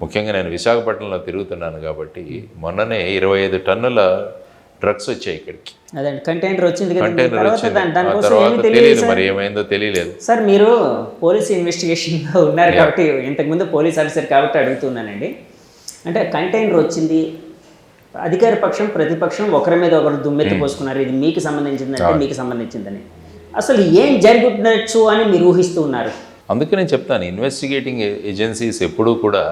ముఖ్యంగా నేను విశాఖపట్నంలో తిరుగుతున్నాను కాబట్టి మొన్ననే 25 టన్నుల డ్రగ్స్ వచ్చాయి ఇక్కడికి. అదండి కంటైనర్ వచ్చింది కదా, కంటైనర్ తర్వాత వచ్చింది. ఆ దానికోసం తర్వాత ఏమీ తెలియదు, తెలియదు మరి ఏమైందో తెలియలేదు. సార్. మీరు పోలీస్ ఇన్వెస్టిగేషన్లో ఉన్నారు కాబట్టి, ఇంతకుముందు పోలీస్ ఆఫీసర్ కాబట్టి అడుగుతున్నానండి. అంటే కంటైనర్ వచ్చింది, అధికార పక్షం ప్రతిపక్షం ఒకరి మీద ఒకరు దుమ్మెత్తి పోసుకున్నారు, ఇది మీకు సంబంధించిందంటే మీకు సంబంధించిందని. అసలు ఏం జరుగుతుండొచ్చు అని మీరు ఊహిస్తూ ఉన్నారు? అందుకే నేను చెప్తాను, ఇన్వెస్టిగేటింగ్ ఏజెన్సీస్ ఎప్పుడూ కూడా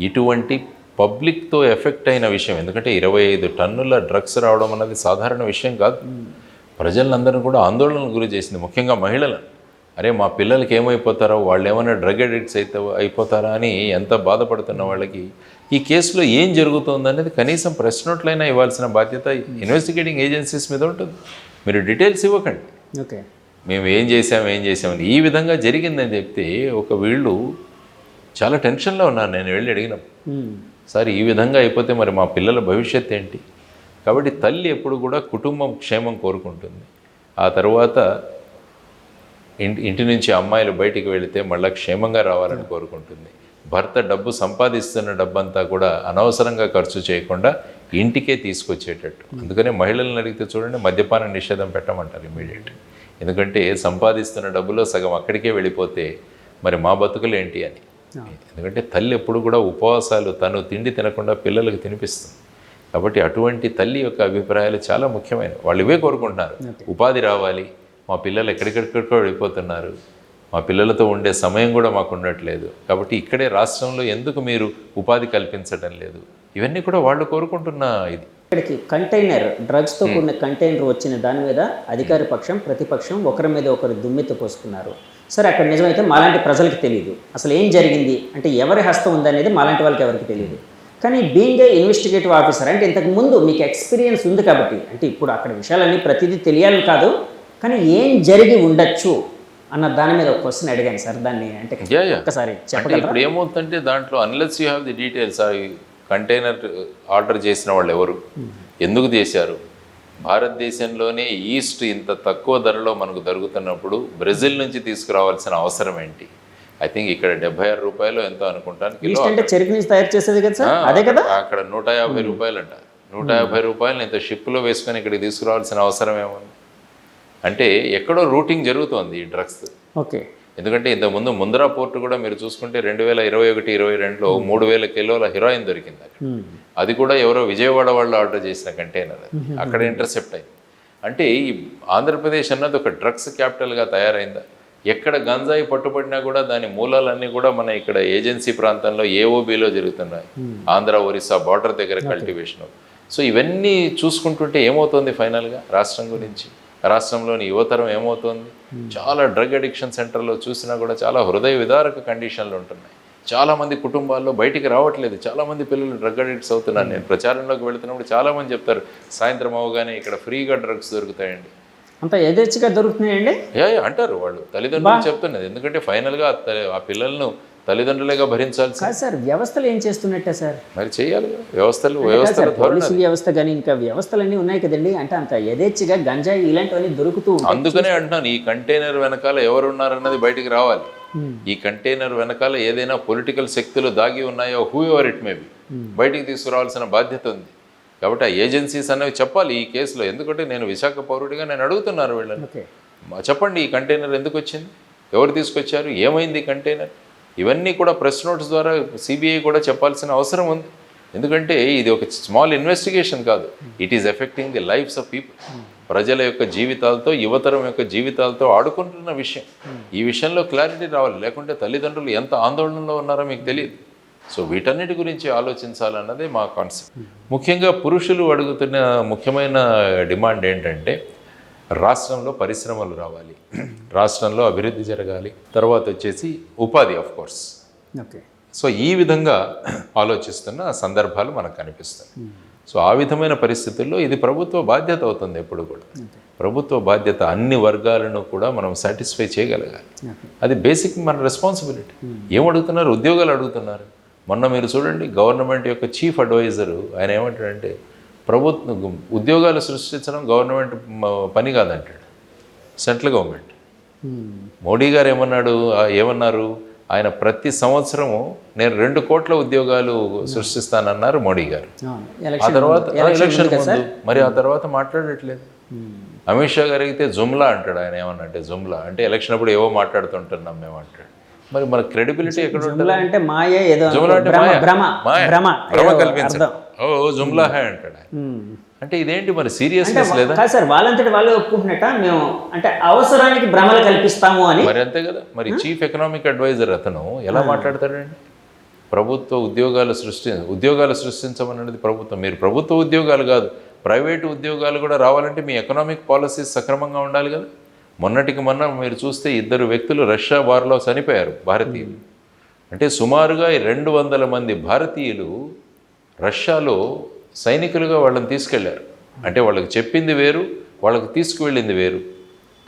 ఇటువంటి పబ్లిక్తో ఎఫెక్ట్ అయిన విషయం, ఎందుకంటే 25 టన్నుల డ్రగ్స్ రావడం అన్నది సాధారణ విషయం కాదు. ప్రజలందరినీ కూడా ఆందోళనకు గురి చేసింది, ముఖ్యంగా మహిళలను. అరే మా పిల్లలకి ఏమైపోతారో, వాళ్ళు ఏమైనా డ్రగ్ అడిక్ట్స్ అయిపోతారా అని ఎంత బాధపడుతున్న వాళ్ళకి ఈ కేసులో ఏం జరుగుతుంది అనేది కనీసం ప్రెస్ నోట్లైనా ఇవ్వాల్సిన బాధ్యత ఇన్వెస్టిగేటింగ్ ఏజెన్సీస్ మీద ఉంటుంది. మీరు డీటెయిల్స్ ఇవ్వకండి, ఓకే మేము ఏం చేసామని ఈ విధంగా జరిగిందని చెప్తే వీళ్ళు చాలా టెన్షన్లో ఉన్నారు. నేను వెళ్ళి అడిగినప్పుడు, సార్ ఈ విధంగా అయిపోతే మరి మా పిల్లల భవిష్యత్ ఏంటి? కాబట్టి తల్లి ఎప్పుడు కూడా కుటుంబం క్షేమం కోరుకుంటుంది. ఆ తర్వాత ఇంటి నుంచి అమ్మాయిలు బయటికి వెళితే మళ్ళీ క్షేమంగా రావాలని కోరుకుంటుంది. భర్త డబ్బు సంపాదిస్తున్న డబ్బంతా కూడా అనవసరంగా ఖర్చు చేయకుండా ఇంటికే తీసుకొచ్చేటట్టు. అందుకనే మహిళలను అడిగితే చూడండి, మద్యపాన నిషేధం పెట్టమంటారు ఇమీడియట్. ఎందుకంటే సంపాదిస్తున్న డబ్బులో సగం అక్కడికే వెళ్ళిపోతే మరి మా బతుకులు ఏంటి అని. ఎందుకంటే తల్లి ఎప్పుడు కూడా ఉపవాసాలు, తను తిండి తినకుండా పిల్లలకు తినిపిస్తుంది. కాబట్టి అటువంటి తల్లి యొక్క అభిప్రాయాలు చాలా ముఖ్యమైనవి. వాళ్ళు ఇవే కోరుకుంటున్నారు, ఉపాధి రావాలి, మా పిల్లలు ఎక్కడికెక్కడికో వెళ్ళిపోతున్నారు, మా పిల్లలతో ఉండే సమయం కూడా మాకు ఉండట్లేదు, కాబట్టి ఇక్కడే రాష్ట్రంలో ఎందుకు మీరు ఉపాధి కల్పించడం లేదు, ఇవన్నీ కూడా వాళ్ళు కోరుకుంటున్న ఇది. ఇక్కడికి కంటైనర్ డ్రగ్స్తో కూడిన కంటైనర్ వచ్చిన దాని మీద అధికార పక్షం ప్రతిపక్షం ఒకరి మీద ఒకరు దుమ్మెత్తి పోసుకున్నారు. సరే, అక్కడ నిజమైతే మాలాంటి ప్రజలకు తెలియదు అసలు ఏం జరిగింది, అంటే ఎవరి హస్తం ఉందనేది మాలాంటి వాళ్ళకి ఎవరికి తెలియదు. కానీ బీయింగ్ ఏ ఇన్వెస్టిగేటివ్ ఆఫీసర్ అంటే ఇంతకుముందు మీకు ఎక్స్పీరియన్స్ ఉంది కాబట్టి, అంటే ఇప్పుడు అక్కడ విషయాలన్నీ ప్రతిదీ తెలియాలని కాదు, కానీ ఏం జరిగి ఉండొచ్చు అన్న దాని మీద ఒక క్వశ్చన్ అడిగాను సార్. దాన్ని అంటే ఒక్కసారి చెప్పండి. ఇప్పుడు ఏమవుతుందంటే దాంట్లో unless you have the details, container order చేసిన వాళ్ళు ఎవరు, ఎందుకు చేశారు, భారతదేశంలోనే ఈస్ట్ ఇంత తక్కువ ధరలో మనకు దొరుకుతున్నప్పుడు బ్రెజిల్ నుంచి తీసుకురావాల్సిన అవసరం ఏంటి? ఐ థింక్ ఇక్కడ 76 రూపాయలు ఎంతో అనుకుంటాను కిలో. అంటే చెరుకు నుంచి తయారు చేసేది కదా సార్, అదే కదా. అక్కడ 150 రూపాయలు అంట. 150 రూపాయలు ఇంత షిప్లో వేసుకొని ఇక్కడికి తీసుకురావాల్సిన అవసరం ఏముంది? అంటే ఎక్కడో రూటింగ్ జరుగుతోంది ఈ డ్రగ్స్. ఓకే. ఎందుకంటే ఇంతకుముందు ముంద్రా పోర్టు కూడా మీరు చూసుకుంటే 2021-22లో 3000 కిలోల హీరోయిన్ దొరికింది అక్కడ. అది కూడా ఎవరో విజయవాడ వాళ్ళు ఆర్డర్ చేసిన కంటైనర్, అక్కడ ఇంటర్సెప్ట్ అయింది. అంటే ఈ ఆంధ్రప్రదేశ్ అన్నది ఒక డ్రగ్స్ క్యాపిటల్గా తయారైందా? ఎక్కడ గంజాయి పట్టుబడినా కూడా దాని మూలాలన్నీ కూడా మన ఇక్కడ ఏజెన్సీ ప్రాంతంలో ఏఓబిలో జరుగుతున్నాయి, ఆంధ్ర ఒరిస్సా బార్డర్ దగ్గర కల్టివేషన్. సో ఇవన్నీ చూసుకుంటుంటే ఏమవుతుంది ఫైనల్గా రాష్ట్రం గురించి, రాష్ట్రంలోని యువతరం ఏమవుతుంది? చాలా డ్రగ్ అడిక్షన్ సెంటర్లో చూసినా కూడా చాలా హృదయ విదారక కండిషన్లు ఉంటున్నాయి. చాలామంది కుటుంబాల్లో బయటికి రావట్లేదు, చాలామంది పిల్లలు డ్రగ్ అడిక్ట్స్ అవుతున్నారు. నేను ప్రచారంలోకి వెళుతున్నప్పుడు చాలామంది చెప్తారు, సాయంత్రం అవగానే ఇక్కడ ఫ్రీగా డ్రగ్స్ దొరుకుతాయండి, అంత యథేచ్ఛగా దొరుకుతున్నాయండి అంటారు వాళ్ళు. తల్లిదండ్రులు చెప్తున్నది, ఎందుకంటే ఫైనల్గా ఆ పిల్లలను తల్లిదండ్రులుగా భరించాల్సి. సార్ వ్యవస్థలు ఏం చేస్తున్నట్టే సార్, మరి చేయాలి వ్యవస్థలు. పోలీసు వ్యవస్థ కానీ ఇంకా వ్యవస్థలన్నీ ఉన్నాయి కదండి. అంటే అంత యథేచ్ఛగా గంజాయి ఇలాంటివన్నీ దొరుకుతూ, అందుకనే అంటున్నాను ఈ కంటైనర్ వెనకాల ఎవరు ఉన్నారన్నది బయటికి రావాలి. ఈ కంటైనర్ వెనకాల ఏదైనా పొలిటికల్ శక్తులు దాగి ఉన్నాయో, who ever it may be, బయటికి తీసుకురావాల్సిన బాధ్యత ఉంది. కాబట్టి ఆ ఏజెన్సీస్ అనేవి చెప్పాలి ఈ కేసులో. ఎందుకంటే నేను విశాఖ పౌరుడిగా నేను అడుగుతున్నారు వీళ్ళని, చెప్పండి ఈ కంటైనర్ ఎందుకు వచ్చింది, ఎవరు తీసుకొచ్చారు, ఏమైంది ఈ కంటైనర్, ఇవన్నీ కూడా ప్రెస్ నోట్స్ ద్వారా సిబిఐ కూడా చెప్పాల్సిన అవసరం ఉంది. ఎందుకంటే ఇది ఒక స్మాల్ ఇన్వెస్టిగేషన్ కాదు, it is affecting the lives of people. ప్రజల యొక్క జీవితాలతో, యువతరం యొక్క జీవితాలతో ఆడుకుంటున్న విషయం. ఈ విషయంలో క్లారిటీ రావాలి, లేకుంటే తల్లిదండ్రులు ఎంత ఆందోళనలో ఉన్నారో మీకు తెలియదు. సో వీటన్నిటి గురించి ఆలోచించాలన్నదే మా కాన్సెప్ట్. ముఖ్యంగా పురుషులు అడుగుతున్న ముఖ్యమైన డిమాండ్ ఏంటంటే రాష్ట్రంలో పరిశ్రమలు రావాలి, రాష్ట్రంలో అభివృద్ధి జరగాలి, తర్వాత వచ్చేసి ఉపాధి ఆఫ్ కోర్స్. ఓకే. సో ఈ విధంగా ఆలోచిస్తున్న సందర్భాలు మనకు కనిపిస్తాయి. సో ఆ విధమైన పరిస్థితుల్లో ఇది ప్రభుత్వ బాధ్యత అవుతుంది. ఎప్పుడు కూడా ప్రభుత్వ బాధ్యత అన్ని వర్గాలను కూడా మనం సాటిస్ఫై చేయగలగాలి. అది బేసిక్ మన రెస్పాన్సిబిలిటీ. ఏమడుగుతున్నారు? ఉద్యోగాలు అడుగుతున్నారు. మొన్న మీరు చూడండి, గవర్నమెంట్ యొక్క చీఫ్ అడ్వైజరు ఆయన ఏమంటాడంటే, ప్రభుత్వం ఉద్యోగాలు సృష్టించడం గవర్నమెంట్ పని కాదంటాడు, సెంట్రల్ గవర్నమెంట్. మోడీ గారు ఏమన్నారు, ఆయన ప్రతి సంవత్సరము నేను 2 కోట్ల ఉద్యోగాలు సృష్టిస్తానన్నారు మోడీ గారు. ఆ తర్వాత ఎలక్షన్ ముందు మరి ఆ తర్వాత మాట్లాడట్లేదు. అమిత్ షా గారు అయితే జుమ్లా అంటాడు. ఆయన ఏమన్నా అంటే జుమ్లా అంటే ఎలక్షన్ అప్పుడు ఏవో మాట్లాడుతుంటున్నాం మేము అంటాడు. మరి మన క్రెడిబిలిటీ ఎక్కడ ఉంటుంది? అంటే మాయ ఏదో జుమ్లా అంటే భ్రమ కల్పించడం. ఓ జుమ్లా హై అంటాడు. అంటే ఇదేంటి మరి సీరియస్నెస్ లేదా? కాదు సార్, వాళ్ళంతటి వాళ్ళే ఒప్పుకుంటున్నట్ట మేము అంటే అవసరానికి భ్రమలు కల్పిస్తాము అని. మరి అంతే కదా. మరి చీఫ్ ఎకనామిక్ అడ్వైజర్ అతను ఎలా మాట్లాడతాడండి? ప్రభుత్వ ఉద్యోగాలు సృష్టించమన్నది ప్రభుత్వం. మీరు ప్రభుత్వ ఉద్యోగాలు కాదు, ప్రైవేటు ఉద్యోగాలు కూడా రావాలంటే మీ ఎకనామిక్ పాలసీస్ సక్రమంగా ఉండాలి కదా. మొన్నటికి మొన్న మీరు చూస్తే 2 వ్యక్తులు రష్యా వార్లో చనిపోయారు, భారతీయులు. అంటే సుమారుగా 200 మంది భారతీయులు రష్యాలో సైనికులుగా వాళ్ళని తీసుకెళ్లారు. అంటే వాళ్ళకి చెప్పింది వేరు, వాళ్ళకి తీసుకువెళ్ళింది వేరు.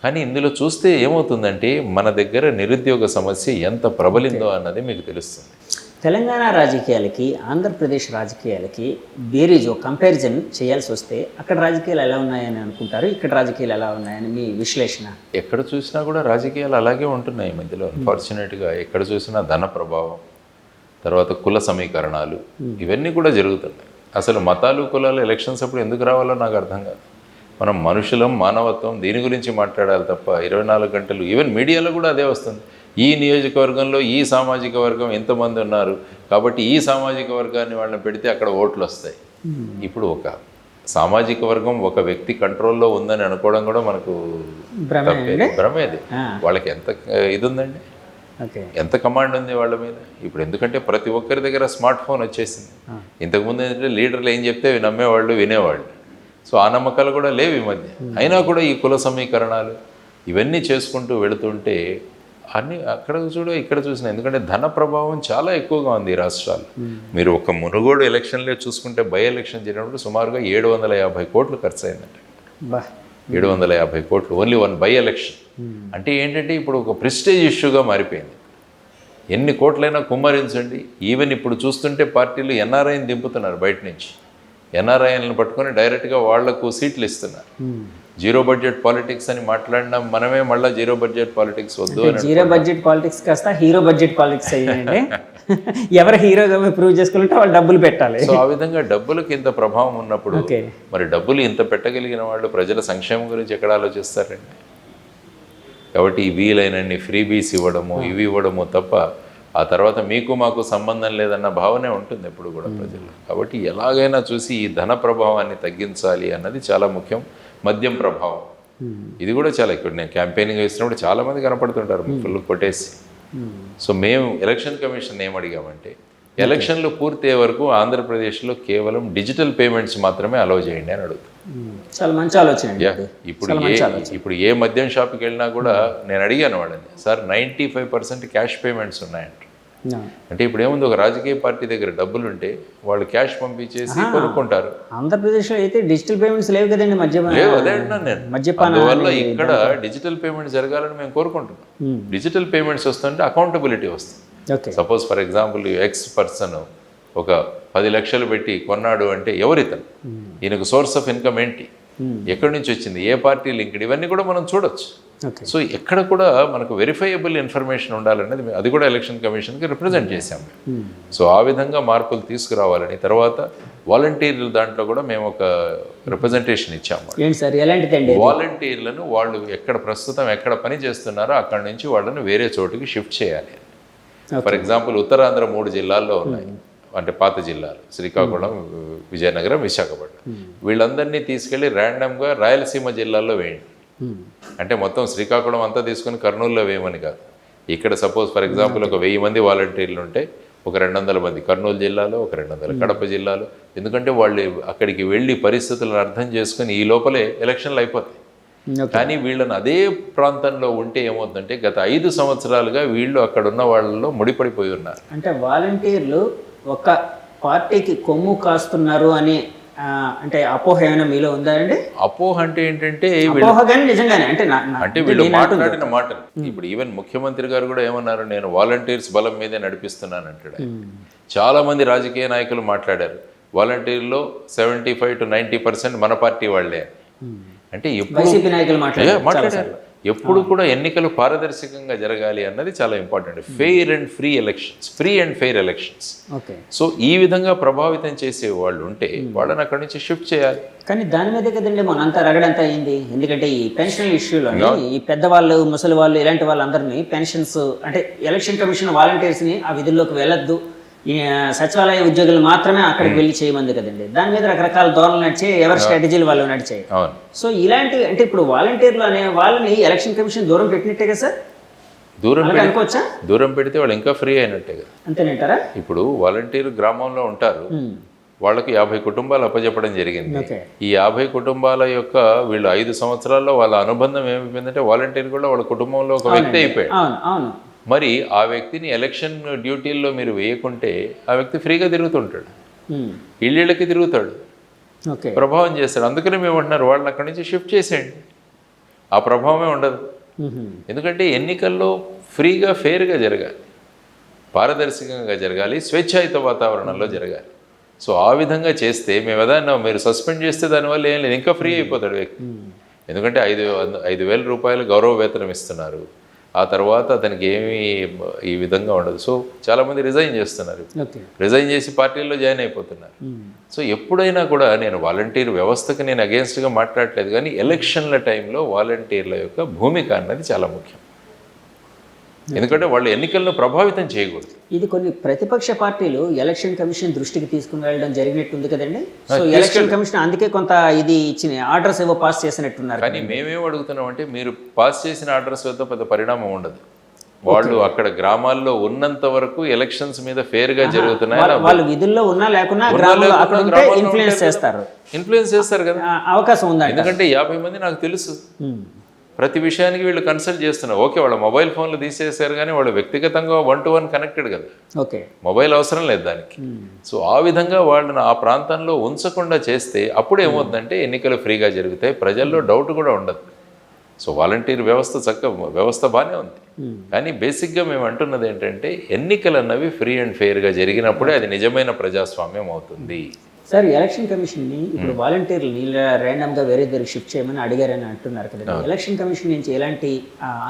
కానీ ఇందులో చూస్తే ఏమవుతుందంటే మన దగ్గర నిరుద్యోగ సమస్య ఎంత ప్రబలిందో అన్నది మీకు తెలుస్తుంది. తెలంగాణ రాజకీయాలకి ఆంధ్రప్రదేశ్ రాజకీయాలకి బేరీజ్ కంపారిజన్ చేయాల్సి వస్తే అక్కడ రాజకీయాలు ఎలా ఉన్నాయని అనుకుంటారు, ఇక్కడ రాజకీయాలు ఎలా ఉన్నాయని మీ విశ్లేషణ? ఎక్కడ చూసినా కూడా రాజకీయాలు అలాగే ఉంటున్నాయి ఈ మధ్యలో. అన్ఫార్చునేట్గా ఎక్కడ చూసినా ధన ప్రభావం, తర్వాత కుల సమీకరణాలు, ఇవన్నీ కూడా జరుగుతున్నాయి. అసలు మతాలు కులాలు ఎలక్షన్స్ అప్పుడు ఎందుకు రావాలో నాకు అర్థం కాదు. మనం మనుషులం, మానవత్వం, దీని గురించి మాట్లాడాలి తప్ప 24 గంటలు ఈవెన్ మీడియాలో కూడా అదే వస్తుంది. ఈ నియోజకవర్గంలో ఈ సామాజిక వర్గం ఎంతమంది ఉన్నారు కాబట్టి ఈ సామాజిక వర్గాన్ని వాళ్ళని పెడితే అక్కడ ఓట్లు వస్తాయి. ఇప్పుడు ఒక సామాజిక వర్గం ఒక వ్యక్తి కంట్రోల్లో ఉందని అనుకోవడం కూడా మనకు భ్రమేది. వాళ్ళకి ఎంత ఇది ఉందండి, ఎంత కమాండ్ ఉంది వాళ్ళ మీద. ఇప్పుడు ఎందుకంటే ప్రతి ఒక్కరి దగ్గర స్మార్ట్ ఫోన్ వచ్చేసింది. ఇంతకుముందు ఏంటంటే లీడర్లు ఏం చెప్తే నమ్మేవాళ్ళు, వినేవాళ్ళు. సో ఆ నమ్మకాలు కూడా లేవు ఈ మధ్య. అయినా కూడా ఈ కుల సమీకరణాలు ఇవన్నీ చేసుకుంటూ వెళుతుంటే అన్నీ అక్కడ చూడ ఇక్కడ చూసిన, ఎందుకంటే ధన ప్రభావం చాలా ఎక్కువగా ఉంది ఈ రాష్ట్రాలు. మీరు ఒక మునుగోడు ఎలక్షన్లే చూసుకుంటే బై ఎలక్షన్ జరిగినప్పుడు సుమారుగా 750 కోట్లు ఖర్చు అయిందంట. 750 కోట్లు ఓన్లీ 1 బై ఎలక్షన్. అంటే ఏంటంటే ఇప్పుడు ఒక ప్రెస్టేజ్ ఇష్యూగా మారిపోయింది. ఎన్ని కోట్లైనా కుమ్మరించండి. ఈవెన్ ఇప్పుడు చూస్తుంటే పార్టీలు ఎన్ఆర్ఐని దింపుతున్నారు బయట నుంచి. ఎన్ఆర్ఐలను పట్టుకొని డైరెక్ట్గా వాళ్లకు సీట్లు ఇస్తున్నారు. జీరో బడ్జెట్ పాలిటిక్స్ అని మాట్లాడినా మనమే మళ్ళీ జీరో బడ్జెట్ పాలిటిక్స్ వద్దు. జీరో బడ్జెట్ పాలిటిక్స్ కాస్త హీరో బడ్జెట్ పాలిటిక్స్ అయ్యిందండి. ఎవరు హీరోగా ప్రూవ్ చేసుకుంటే వాళ్ళు డబ్బులు పెట్టాలి. సో ఆ విధంగా డబ్బులకు ఇంత ప్రభావం ఉన్నప్పుడు మరి డబ్బులు ఇంత పెట్టగలిగిన వాళ్ళు ప్రజల సంక్షేమం గురించి ఎక్కడ ఆలోచిస్తారండి? కాబట్టి వీలైనన్ని ఫ్రీబీస్ ఇవ్వడము, ఇవి ఇవ్వడము తప్ప ఆ తర్వాత మీకు మాకు సంబంధం లేదన్న భావనే ఉంటుంది ఎప్పుడు కూడా ప్రజలు. కాబట్టి ఎలాగైనా చూసి ఈ ధన ప్రభావాన్ని తగ్గించాలి అన్నది చాలా ముఖ్యం. మద్యం ప్రభావం ఇది కూడా చాలా ఎక్కువ. నేను క్యాంపెయినింగ్ వేసినప్పుడు చాలామంది కనపడుతుంటారు ఫుల్ కొట్టేసి. సో మేము ఎలక్షన్ కమిషన్ ఏమడిగామంటే ఎలక్షన్లు పూర్తయ్యే వరకు ఆంధ్రప్రదేశ్లో కేవలం డిజిటల్ పేమెంట్స్ మాత్రమే అలౌ చేయండి అని అడుగుతాం. చాలా మంచి ఆలోచన. ఇప్పుడు ఏ మద్యం షాప్కి వెళ్ళినా కూడా నేను అడిగాను వాళ్ళని, సార్ 95% క్యాష్ పేమెంట్స్ ఉన్నాయంట. అంటే ఇప్పుడు ఏముంది, ఒక రాజకీయ పార్టీ దగ్గర డబ్బులు ఉంటే వాళ్ళు క్యాష్ పంపించేసి కొనుక్కుంటారు. ఆంధ్రప్రదేశ్లో అయితే డిజిటల్ పేమెంట్స్ లేవు కదండి, లేవు. అదే అంటున్నాను నేను. అందువల్ల ఇక్కడ డిజిటల్ పేమెంట్ జరగాలని మేము కోరుకుంటున్నాం. డిజిటల్ పేమెంట్స్ వస్తుంటే అకౌంటబిలిటీ వస్తుంది. Suppose for example X person ఒక 10 లక్షలు పెట్టి కొన్నాడు అంటే ఎవరితను, ఈయనకు సోర్స్ ఆఫ్ ఇన్కమ్ ఏంటి, ఎక్కడి నుంచి వచ్చింది, ఏ పార్టీ లింక్డ్, ఇవన్నీ కూడా మనం చూడొచ్చు. సో ఎక్కడ కూడా మనకు వెరిఫైయబుల్ ఇన్ఫర్మేషన్ ఉండాలనేది అది కూడా ఎలక్షన్ కమిషన్కి రిప్రజెంట్ చేశాము. సో ఆ విధంగా మార్పులు తీసుకురావాలని, తర్వాత వాలంటీర్ల దాంట్లో కూడా మేము ఒక రిప్రజెంటేషన్ ఇచ్చాము. వాలంటీర్లను వాళ్ళు ప్రస్తుతం ఎక్కడ పని చేస్తున్నారో అక్కడ నుంచి వాళ్ళని వేరే చోటుకి షిఫ్ట్ చేయాలి. ఫర్ ఎగ్జాంపుల్ ఉత్తరాంధ్ర 3 జిల్లాల్లో ఉన్నాయి, అంటే పాత జిల్లాలు శ్రీకాకుళం, విజయనగరం, విశాఖపట్నం. వీళ్ళందరినీ తీసుకెళ్ళి ర్యాండమ్గా రాయలసీమ జిల్లాల్లో వేయండి. అంటే మొత్తం శ్రీకాకుళం అంతా తీసుకుని కర్నూలులో వేయమని కాదు. ఇక్కడ సపోజ్ ఫర్ ఎగ్జాంపుల్ ఒక 1000 మంది వాలంటీర్లు ఉంటే ఒక 200 మంది కర్నూలు జిల్లాలో, ఒక 200 కడప జిల్లాలో. ఎందుకంటే వాళ్ళు అక్కడికి వెళ్ళి పరిస్థితులను అర్థం చేసుకుని ఈ లోపలే ఎలక్షన్లు అయిపోతాయి. కానీ వీళ్ళని అదే ప్రాంతంలో ఉంటే ఏమవుతుందంటే గత 5 సంవత్సరాలుగా వీళ్ళు అక్కడ ఉన్న వాళ్ళలో ముడిపడిపోయి ఉన్నారు. అంటే వాలంటీర్లు ఒక పార్టీకి కొమ్ము కాస్తున్నారు అని అంటే అపోహ ఏమైనా మీలో ఉందా అండి? అపోహ అంటే ఏంటంటే అంటే వీళ్ళు మాట్లాడిన మాటలు. ఇప్పుడు ఈవెన్ ముఖ్యమంత్రి గారు కూడా ఏమన్నారు, నేను వాలంటీర్స్ బలం మీదే నడిపిస్తున్నాను అంటాడు. చాలా మంది రాజకీయ నాయకులు మాట్లాడారు, వాలంటీర్లో 75 to 90% మన పార్టీ వాళ్లే. అంటే మాట్లాడారు. ఎప్పుడు కూడా ఎన్నికలు పారదర్శకంగా జరగాలి అన్నది చాలా important. Fair and free elections, free and fair elections. Okay. So ఈ విధంగా ప్రభావితం చేసే వాళ్ళు ఉంటే వాళ్ళని అక్కడి నుంచి షిఫ్ట్ చేయాలి. కానీ దాని మీదే కదండి మనంతా రగడంతా అయింది. ఎందుకంటే ఈ పెన్షన్ ఇష్యూలో ఈ పెద్దవాళ్ళు, ముసలి వాళ్ళు, ఇలాంటి వాళ్ళందరినీ పెన్షన్స్ అంటే ఎలక్షన్ కమిషన్ వాలంటీర్స్ని ఆ విధుల్లోకి వెళ్ళొద్దు, ఈ సచివాలయ ఉద్యోగులు మాత్రమే అక్కడికి వెళ్ళి చేయమంది కదండి. దాని మీద రకరకాల ధోరణులు నడిచాయి, ఎవరి స్ట్రాటజీలు వాళ్ళు నడిచాయి. అవును. సో ఇలాంటి అంటే ఇప్పుడు వాలంటీర్లు అనే వాళ్ళని ఎలక్షన్ కమిషన్ దూరం పెట్టినట్టే కదా సార్? అనుకోవచ్చా? దూరం పెడితే వాళ్ళు ఇంకా ఫ్రీ అయినట్టే కదా. అంతేనంటారా? ఇప్పుడు వాలంటీర్ గ్రామంలో ఉంటారు, వాళ్ళకి 50 కుటుంబాలు అప్పచెప్పడం జరిగింది. ఈ 50 కుటుంబాల యొక్క వీళ్ళు 5 సంవత్సరాల్లో వాళ్ళ అనుబంధం ఏమైపోయిందంటే వాలంటీర్ కూడా వాళ్ళ కుటుంబంలో ఒక వ్యక్తి అయిపోయాడు. మరి ఆ వ్యక్తిని ఎలక్షన్ డ్యూటీల్లో మీరు వేయకుంటే ఆ వ్యక్తి ఫ్రీగా తిరుగుతుంటాడు, ఇళ్ళకి తిరుగుతాడు, ప్రభావం చేస్తాడు. అందుకనే మేము అంటున్నారు వాళ్ళని అక్కడి నుంచి షిఫ్ట్ చేసేయండి, ఆ ప్రభావమే ఉండదు. ఎందుకంటే ఎన్నికల్లో ఫ్రీగా ఫెయిర్గా జరగాలి, పారదర్శకంగా జరగాలి, స్వేచ్ఛాయుత వాతావరణంలో జరగాలి. సో ఆ విధంగా చేస్తే మేము ఏదైనా మీరు సస్పెండ్ చేస్తే దానివల్ల ఏం లేదు, ఇంకా ఫ్రీ అయిపోతాడు వ్యక్తి. ఎందుకంటే 5,000 రూపాయలు గౌరవ వేతనం ఇస్తున్నారు, ఆ తర్వాత అతనికి ఏమీ ఈ విధంగా ఉండదు. సో చాలామంది రిజైన్ చేస్తున్నారు, రిజైన్ చేసి పార్టీల్లో జాయిన్ అయిపోతున్నారు. సో ఎప్పుడైనా కూడా నేను వాలంటీర్ వ్యవస్థకు నేను అగేన్స్ట్గా మాట్లాడలేదు, కానీ ఎలక్షన్ల టైంలో వాలంటీర్ల యొక్క భూమిక అన్నది చాలా ముఖ్యం. ఎందుకంటే వాళ్ళు ఎన్నికలను ప్రభావితం చేయకూడదు. ఇది కొన్ని ప్రతిపక్ష పార్టీలు ఎలక్షన్ కమిషన్ దృష్టికి తీసుకుని వెళ్ళడం జరిగినట్టుంది కదండి. సో ఎలక్షన్ కమిషన్ అందుకే కొంత ఇది ఇచ్చిన ఆర్డర్స్ ఏవో పాస్ చేసినట్టున్నారు. కానీ మేమేం అడుగుతున్నాం అంటే మీరు పాస్ చేసిన ఆర్డర్స్ వద్ద పెద్ద పరిణామం ఉండదు. వాళ్ళు అక్కడ గ్రామాల్లో ఉన్నంత వరకు ఎలక్షన్స్ మీద ఫేర్ గా జరుగుతున్నాయి. వాళ్ళు విధుల్లో ఉన్నా లేకున్నా ఇన్ఫ్లుయెన్స్ చేస్తారు కదా, అవకాశం ఉందా? ఎందుకంటే 50 మంది నాకు తెలుసు, ప్రతి విషయానికి వీళ్ళు కన్సల్ట్ చేస్తున్నారు. ఓకే, వాళ్ళ మొబైల్ ఫోన్లు తీసేశారు, కానీ వాళ్ళు వ్యక్తిగతంగా 1-to-1 కనెక్టెడ్ కదా, ఓకే, మొబైల్ అవసరం లేదు దానికి. సో ఆ విధంగా వాళ్ళని ఆ ప్రాంతంలో ఉంచకుండా చేస్తే అప్పుడు ఏమవుతుందంటే ఎన్నికలు ఫ్రీగా జరుగుతాయి, ప్రజల్లో డౌట్ కూడా ఉండదు. సో వాలంటీర్ వ్యవస్థ బాగానే ఉంది, కానీ బేసిక్గా మేము అంటున్నది ఏంటంటే ఎన్నికలు అన్నవి ఫ్రీ అండ్ ఫెయిర్గా జరిగినప్పుడే అది నిజమైన ప్రజాస్వామ్యం అవుతుంది. సార్, ఎలక్షన్ కమిషన్ని ఇప్పుడు వాలంటీర్ని ర్యాండమ్గా వేరే దగ్గర షిఫ్ట్ చేయమని అడిగారని అంటున్నారు కదా, ఎలక్షన్ కమిషన్ నుంచి ఎలాంటి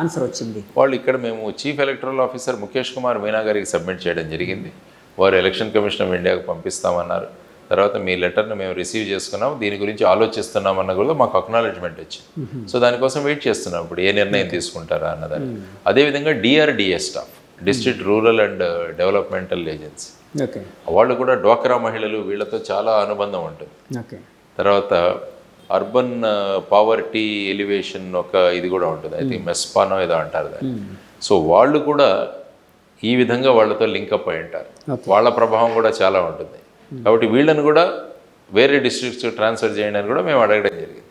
ఆన్సర్ వచ్చింది? వాళ్ళు ఇక్కడ మేము chief electoral officer Mukesh Kumar Meena గారికి సబ్మిట్ చేయడం జరిగింది. వారు ఎలక్షన్ కమిషన్ ఆఫ్ ఇండియాకు పంపిస్తామన్నారు. తర్వాత మీ లెటర్ని మేము రిసీవ్ చేసుకున్నాం, దీని గురించి ఆలోచిస్తున్నామన్న కూడా మాకు అక్నాలెడ్జ్మెంట్ వచ్చింది. సో దానికోసం వెయిట్ చేస్తున్నాం ఇప్పుడు ఏ నిర్ణయం తీసుకుంటారా అన్నదాన్ని. అదేవిధంగా DRDA staff, district rural and developmental agency, వాళ్ళు కూడా డ్వాక్రా మహిళలు, వీళ్ళతో చాలా అనుబంధం ఉంటుంది. తర్వాత అర్బన్ పావర్టీ ఎలివేషన్ ఒక ఇది కూడా ఉంటుంది, అది మెస్పానో ఏదో అంటారు దాన్ని. సో వాళ్ళు కూడా ఈ విధంగా వాళ్ళతో లింకప్ అయి ఉంటారు, వాళ్ళ ప్రభావం కూడా చాలా ఉంటుంది. కాబట్టి వీళ్ళని కూడా వేరే డిస్ట్రిక్ట్స్ ట్రాన్స్ఫర్ చేయండి అని కూడా మేము అడగడం జరిగింది.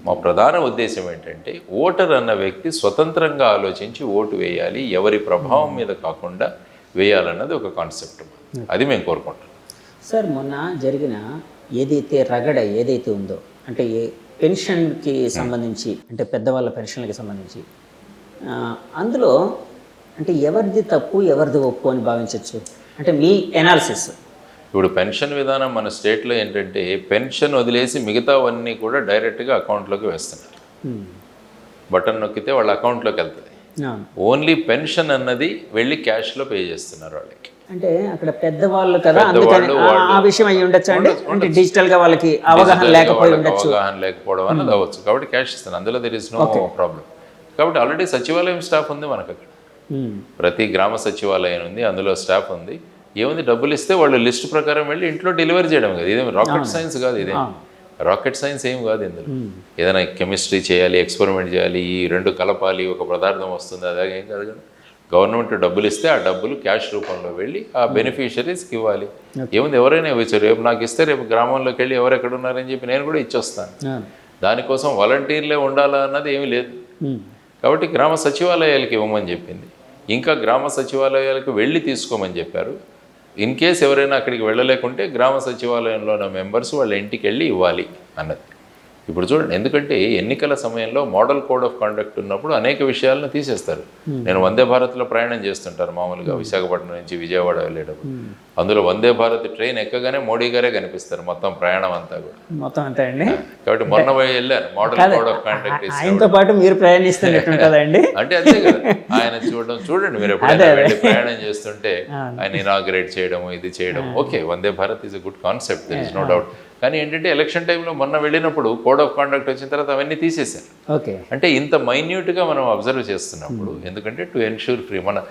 మా ప్రధాన ఉద్దేశం ఏంటంటే ఓటర్ అన్న వ్యక్తి స్వతంత్రంగా ఆలోచించి ఓటు వేయాలి, ఎవరి ప్రభావం మీద కాకుండా వేయాలన్నది ఒక కాన్సెప్ట్, అది మేము కోరుకుంటాం. సార్, మొన్న జరిగిన రగడ ఏదైతే ఉందో అంటే పెన్షన్కి సంబంధించి, అంటే పెద్దవాళ్ళ పెన్షన్లకి సంబంధించి, అందులో అంటే ఎవరిది తప్పు ఎవరిది ఒప్పు అని భావించవచ్చు అంటే మీ ఎనాలిసిస్? ఇప్పుడు పెన్షన్ విధానం మన స్టేట్లో ఏంటంటే పెన్షన్ వదిలేసి మిగతావన్నీ కూడా డైరెక్ట్గా అకౌంట్లోకి వేస్తున్నారు. బటన్ నొక్కితే వాళ్ళ అకౌంట్లోకి వెళ్తుంది. ఓన్లీ పెన్షన్ అన్నది వెళ్ళి క్యాష్లో పే చేస్తున్నారు వాళ్ళకి. అంటే అక్కడ పెద్దవాళ్ళు కదా, ఆ విషయం అయ్యి ఉండొచ్చు అండి. అంటే డిజిటల్గా వాళ్ళకి అవగాహన లేకపోవడం అన్నది అవ్వచ్చు. కాబట్టి క్యాష్ ఇస్తాను, అందులో దెర్ ఇస్ నో ప్రాబ్లం. కాబట్టి ఆల్రెడీ సచివాలయం స్టాఫ్ ఉంది మనకు అక్కడ, ప్రతి గ్రామ సచివాలయం ఉంది, అందులో స్టాఫ్ ఉంది. ఏముంది, డబ్బులు ఇస్తే వాళ్ళు లిస్ట్ ప్రకారం వెళ్ళి ఇంట్లో డెలివరీ చేయడం కదా. ఇదేం రాకెట్ సైన్స్ కాదు, ఇదే రాకెట్ సైన్స్ ఏం కాదు. ఇందులో ఏదైనా కెమిస్ట్రీ చేయాలి, ఎక్స్పెరిమెంట్ చేయాలి, ఈ రెండు కలపాలి, ఒక పదార్థం వస్తుంది, అదే ఏం కాదు కదా. గవర్నమెంట్ డబ్బులు ఇస్తే ఆ డబ్బులు క్యాష్ రూపంలో వెళ్ళి ఆ బెనిఫిషరీస్కి ఇవ్వాలి. ఏముంది, ఎవరైనా ఇవ్వచ్చు. రేపు నాకు ఇస్తే రేపు గ్రామంలోకి వెళ్ళి ఎవరు ఎక్కడ ఉన్నారని చెప్పి నేను కూడా ఇచ్చొస్తాను. దానికోసం వాలంటీర్లే ఉండాలా అన్నది ఏమీ లేదు. కాబట్టి గ్రామ సచివాలయాలకి ఇవ్వమని చెప్పింది, ఇంకా గ్రామ సచివాలయాలకు వెళ్ళి తీసుకోమని చెప్పారు. ఇన్ కేస్ ఎవరైనా అక్కడికి వెళ్ళలేకుంటే గ్రామ సచివాలయంలో ఉన్న మెంబర్స్ వాళ్ళ ఇంటికి వెళ్ళి ఇవ్వాలి అన్నది. ఇప్పుడు చూడండి, ఎందుకంటే ఎన్నికల సమయంలో మోడల్ కోడ్ ఆఫ్ కండక్ట్ ఉన్నప్పుడు అనేక విషయాలను తీసేస్తారు. నేను వందే భారత్లో ప్రయాణం చేస్తుంటారు మామూలుగా విశాఖపట్నం నుంచి విజయవాడ వెళ్ళేటప్పుడు. అందులో వందే భారత్ ట్రైన్ ఎక్కగానే మోడీ గారే కనిపిస్తారు మొత్తం ప్రయాణం అంతా కూడా. మొత్తం అంతే అండి. కాబట్టి మొన్న వెళ్ళాను మోడల్ కోడ్ ఆఫ్ కండక్ట్ ఆయనతో పాటు మీరు ప్రయాణిస్తున్నట్టుంటదండి. అంటే అంతే కదా, ఆయన చూడండి మీరు ఎప్పుడైనా వెళ్ళి ప్రయాణం చేస్తుంటే ఆయన ఇనాగ్రేట్ చేయడం ఇది చేయడం, okay Vande Bharat is a good concept, there is no doubt. కానీ ఏంటంటే ఎలక్షన్ టైంలో మొన్న వెళ్ళినప్పుడు కోడ్ ఆఫ్ కాండక్ట్ వచ్చిన తర్వాత అవన్నీ తీసేశారు. ఓకే, అంటే ఇంత మైన్యూట్గా మనం అబ్జర్వ్ చేస్తున్నప్పుడు, ఎందుకంటే టు ఎన్ష్యూర్ ఫ్రీ, మన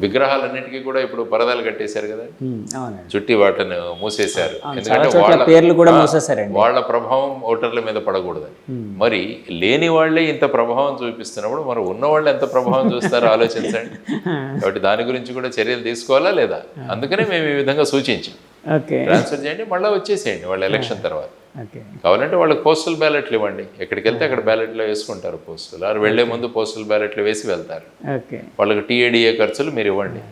విగ్రహాలన్నిటికీ కూడా ఇప్పుడు పరదాలు కట్టేశారు కదా, అవునండి, చుట్టి వాటిని మూసేశారు. ఎందుకంటే పేర్లు కూడా మూసేశారండి, వాళ్ళ ప్రభావం ఓటర్ల మీద పడకూడదని. మరి లేని వాళ్ళే ఇంత ప్రభావం చూపిస్తున్నప్పుడు మరి ఉన్న వాళ్ళు ఎంత ప్రభావం చూస్తారో ఆలోచించండి. కాబట్టి దాని గురించి కూడా చర్యలు తీసుకోవాలా లేదా, అందుకనే మేము ఈ విధంగా సూచించాం. ట్రాన్స్ఫర్ చేయండి, మళ్ళీ వచ్చేసేయండి వాళ్ళ ఎలక్షన్ తర్వాత. కావాలంటే వాళ్ళకి పోస్టల్ బ్యాలెట్లు ఇవ్వండి, ఎక్కడికి వెళ్తే అక్కడ బ్యాలెట్లో వేసుకుంటారు పోస్టులు, వారు వెళ్లే ముందు పోస్టల్ బ్యాలెట్లు వేసి వెళ్తారు. వాళ్ళకి టీఏడిఏ ఖర్చులు మీరు ఇవ్వండి.